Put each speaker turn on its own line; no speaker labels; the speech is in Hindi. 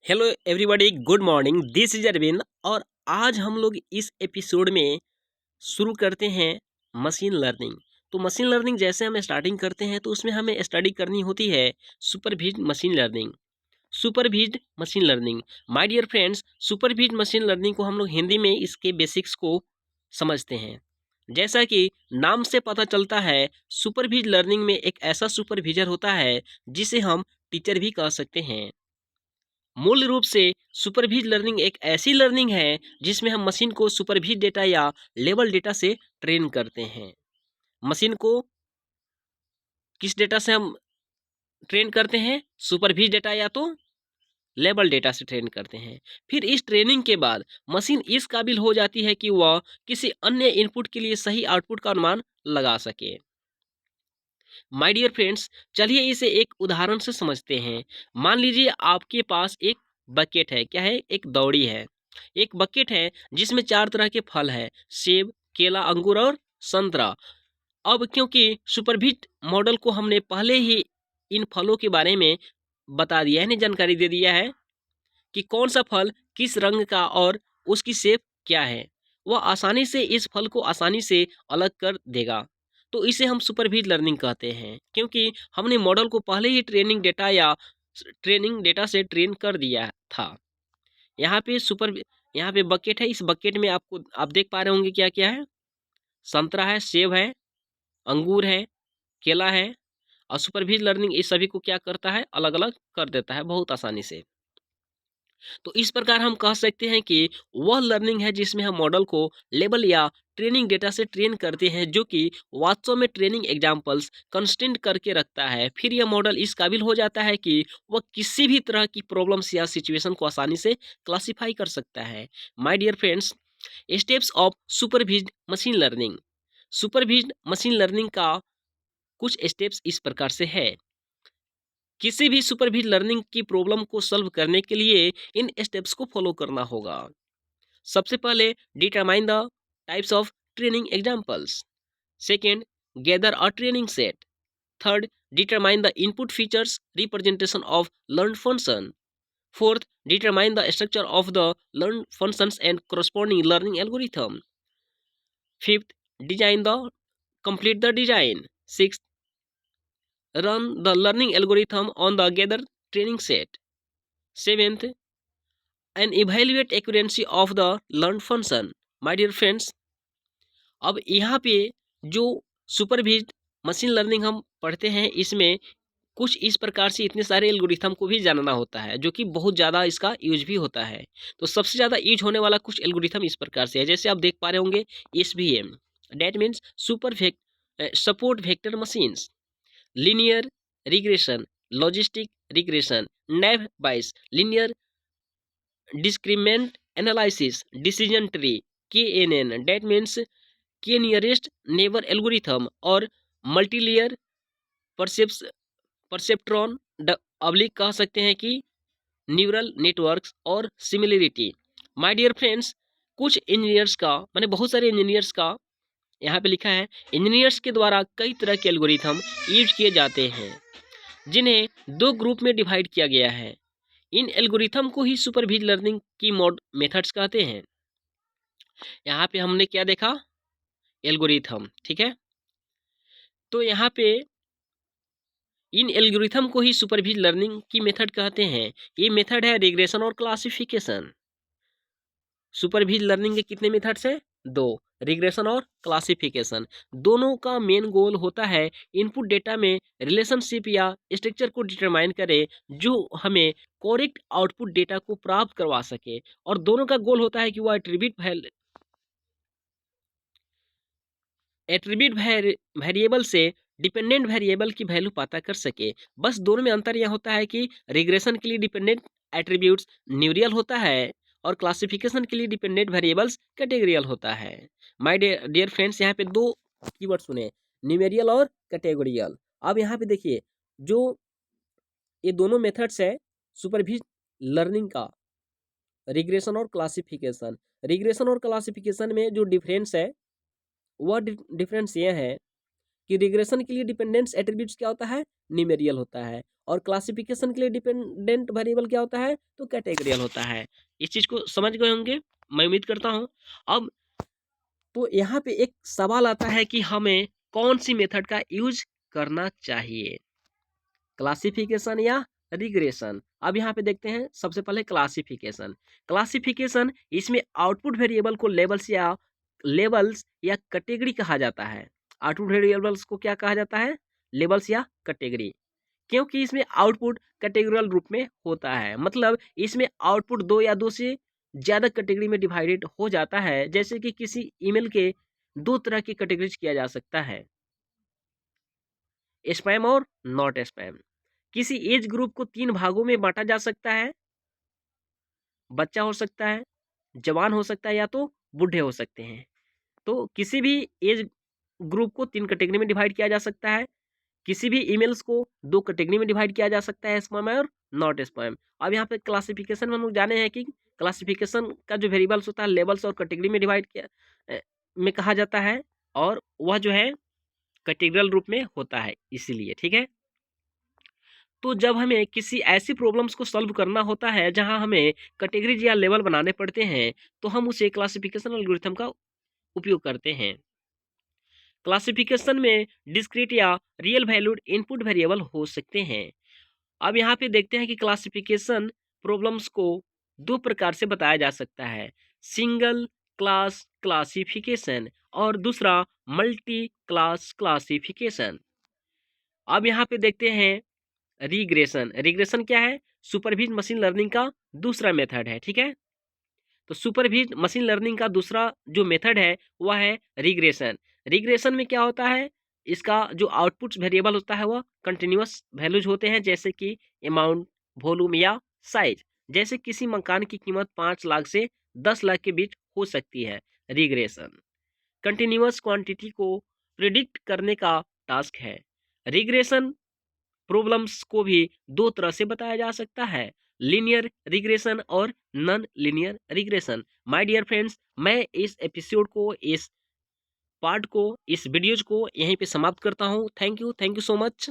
Hello everybody, good morning. This is Arvind और आज हम लोग इस एपिसोड में शुरू करते हैं मशीन लर्निंग। तो मशीन लर्निंग जैसे हम स्टार्टिंग करते हैं तो उसमें हमें स्टडी करनी होती है supervised machine learning. Supervised machine learning, my dear friends, supervised machine learning को हम लोग हिंदी में इसके बेसिक्स को समझते हैं। जैसा कि नाम से पता चलता है, सुपरवाइज्ड लर्निंग में एक ऐसा सुपरविजर होता है जिसे हम टीचर भी कह सकते हैं। मूल रूप से सुपरवाइज्ड लर्निंग एक ऐसी लर्निंग है जिसमें हम मशीन को सुपरवाइज्ड डेटा या लेबल डेटा से ट्रेन करते हैं। मशीन को किस डेटा से हम ट्रेन करते हैं? सुपरवाइज्ड डेटा या तो लेबल डेटा से ट्रेन करते हैं। फिर इस ट्रेनिंग के बाद मशीन इस काबिल हो जाती है कि वह किसी अन्य इनपुट के लिए सही आउटपुट का अनुमान लगा सके। माय डियर फ्रेंड्स, चलिए इसे एक उदाहरण से समझते हैं। मान लीजिए आपके पास एक बकेट है। क्या है? एक दौड़ी है। एक बकेट है जिसमें 4 तरह के फल है: सेब, केला, अंगूर और संतरा। अब क्योंकि सुपरविज्ड मॉडल को हमने पहले ही इन फलों के बारे में बता दिया है, इन्हें जानकारी दे दिया है कि कौन सा फल किस रंग का और उसकी शेप क्या है, वह आसानी से इस फल को आसानी से अलग कर देगा। तो इसे हम सुपरवाइज्ड लर्निंग कहते हैं, क्योंकि हमने मॉडल को पहले ही ट्रेनिंग डेटा से ट्रेन कर दिया था। यहाँ पे यहाँ पे बकेट है। इस बकेट में आप देख पा रहे होंगे क्या क्या है। संतरा है, सेब है, अंगूर है, केला है। और सुपरवाइज्ड लर्निंग इस सभी को क्या करता है? अलग अलग कर देता है बहुत आसानी से। तो इस प्रकार हम कह सकते हैं कि वह लर्निंग है जिसमें हम मॉडल को लेबल या ट्रेनिंग डेटा से ट्रेन करते हैं, जो कि वास्तव में ट्रेनिंग एग्जाम्पल्स कंस्टेंट करके रखता है। फिर यह मॉडल इस काबिल हो जाता है कि वह किसी भी तरह की प्रॉब्लम्स या सिचुएशन को आसानी से क्लासीफाई कर सकता है। My dear friends, steps of supervised machine learning. Supervised machine learning का कुछ स्टेप्स इस प्रकार से है। किसी भी सुपरवाइज्ड लर्निंग की प्रॉब्लम को सॉल्व करने के लिए इन स्टेप्स को फॉलो करना होगा। सबसे पहले, determine the types of training examples. Second, gather a training set. Third, determine the input features representation of learn function. Fourth, determine the structure of the learn functions and corresponding learning algorithm. Fifth, design the complete the design. Sixth, run the learning algorithm on the gathered training set. Seventh, and evaluate accuracy of the learned function. My dear friends, अब यहाँ पे जो सुपरवाइज्ड मशीन लर्निंग हम पढ़ते हैं, इसमें कुछ इस प्रकार से इतने सारे एल्गोरिथम को भी जानना होता है, जो कि बहुत ज़्यादा इसका यूज भी होता है। तो सबसे ज़्यादा यूज होने वाला कुछ एल्गोरिथम इस प्रकार से है। जैसे आप देख पा रहे होंगे, SVM, that means support vector machines, linear regression, logistic regression, nav-based linear discriminant analysis, decision tree, KNN, that means k nearest neighbor algorithm, और multi-layer perceptron ऑब्लिक कह सकते हैं कि न्यूरल नेटवर्क्स और सिमिलरिटी। माय डियर फ्रेंड्स, कुछ इंजीनियर्स का, माने बहुत सारे इंजीनियर्स का यहाँ पे लिखा है, इंजीनियर्स के द्वारा कई तरह के एल्गोरिथम यूज किए जाते हैं, जिन्हें दो ग्रुप में डिवाइड किया गया है। इन एल्गोरिथम को ही सुपरवाइज्ड लर्निंग की मेथड्स कहते हैं। यहाँ पे हमने क्या देखा? एल्गोरिथम, ठीक है। तो यहाँ पे इन एल्गोरिथम को ही सुपरवाइज्ड लर्निंग की मेथड कहते हैं। ये मेथड है रिग्रेशन और क्लासिफिकेशन। सुपरवाइज्ड लर्निंग के कितने मेथड्स हैं? दो, रिग्रेशन और क्लासिफिकेशन। दोनों का मेन गोल होता है इनपुट डेटा में रिलेशनशिप या स्ट्रक्चर को डिटरमाइन करे, जो हमें करेक्ट आउटपुट डेटा को प्राप्त करवा सके। और दोनों का गोल होता है कि वह एट्रीब्यूट वेरिएबल से डिपेंडेंट वेरिएबल की वैल्यू पता कर सके। बस दोनों में अंतर यह होता है कि रिग्रेशन के लिए डिपेंडेंट एट्रीब्यूट्स न्यूरियल होता है और क्लासिफिकेशन के लिए डिपेंडेंट वेरिएबल्स कैटेगोरियल होता है। माय डियर फ्रेंड्स, यहाँ पे दो कीवर्ड सुने, न्यूमेरियल और कैटेगोरियल। अब यहाँ पे देखिए, जो ये दोनों मेथड्स है सुपरवाइज्ड लर्निंग का, रिग्रेशन और क्लासिफिकेशन। रिग्रेशन और क्लासिफिकेशन में जो डिफरेंस है, वह डिफरेंस ये है कि रिग्रेशन के लिए डिपेंडेंस एट्रीब्यूट्स क्या होता है, न्यूमेरियल होता है, और क्लासिफिकेशन के लिए डिपेंडेंट वेरिएबल क्या होता है, तो कैटेगरियल होता है। इस चीज को समझ गए होंगे, मैं उम्मीद करता हूँ। अब तो यहाँ पे एक सवाल आता है कि हमें कौन सी मेथड का यूज करना चाहिए, क्लासिफिकेशन या रिग्रेशन। अब यहाँ पे देखते हैं सबसे पहले क्लासिफिकेशन। क्लासिफिकेशन इसमें आउटपुट वेरिएबल को लेबल्स या कैटेगरी कहा जाता है। आउटपुट वेरिएबल्स को क्या कहा जाता है, लेबल्स या कैटेगरी, क्योंकि इसमें आउटपुट कैटेगरियल रूप में होता है। मतलब इसमें आउटपुट दो या दो से ज्यादा कैटेगरी में डिवाइडेड हो जाता है। जैसे कि किसी ईमेल के दो तरह की कैटेगरीज किया जा सकता है, स्पैम और नॉट स्पैम। किसी एज ग्रुप को 3 भागों में बांटा जा सकता है, बच्चा हो सकता है, जवान हो सकता है, या तो बूढ़े हो सकते हैं। तो किसी भी एज ग्रुप को 3 कैटेगरी में डिवाइड किया जा सकता है। किसी भी ईमेल्स को 2 कैटेगरी में डिवाइड किया जा सकता है, स्पैम और नॉट स्पैम। अब यहाँ पे क्लासिफिकेशन में हम लोग जाने हैं कि क्लासिफिकेशन का जो वेरिएबल्स होता है लेबल्स और कैटेगरी में डिवाइड किया में कहा जाता है, और वह जो है कैटेगरियल रूप में होता है, इसीलिए। ठीक है, तो जब हमें किसी ऐसी प्रॉब्लम्स को सॉल्व करना होता है जहां हमें कैटेगरीज या लेवल बनाने पड़ते हैं, तो हम उसे क्लासिफिकेशन एल्गोरिथम का उपयोग करते हैं। क्लासिफिकेशन में डिस्क्रीट या रियल वैल्यूड इनपुट वेरिएबल हो सकते हैं। अब यहाँ पे देखते हैं कि क्लासिफिकेशन प्रॉब्लम्स को 2 प्रकार से बताया जा सकता है, सिंगल क्लास क्लासिफिकेशन और दूसरा मल्टी क्लास क्लासिफिकेशन। अब यहाँ पे देखते हैं रिग्रेशन। रिग्रेशन क्या है, सुपरवाइज्ड मशीन लर्निंग का दूसरा मेथड है। ठीक है, तो सुपरवाइज्ड मशीन लर्निंग का दूसरा जो मेथड है वह है रिग्रेशन। रिग्रेशन में क्या होता है, इसका जो आउटपुट वेरिएबल होता है वह कंटिन्यूअस वैल्यूज होते हैं, जैसे कि अमाउंट, वॉल्यूम या साइज। जैसे किसी मकान की कीमत 5 लाख से 10 लाख के बीच हो सकती है। रिग्रेशन कंटिन्यूअस क्वांटिटी को प्रिडिक्ट करने का टास्क है। रिग्रेशन प्रॉब्लम्स को भी 2 तरह से बताया जा सकता है, लीनियर रिग्रेशन और non linear regression. My dear friends, मैं इस एपिसोड को, इस पार्ट को, इस वीडियोज को यहीं पे समाप्त करता हूँ। Thank you so much.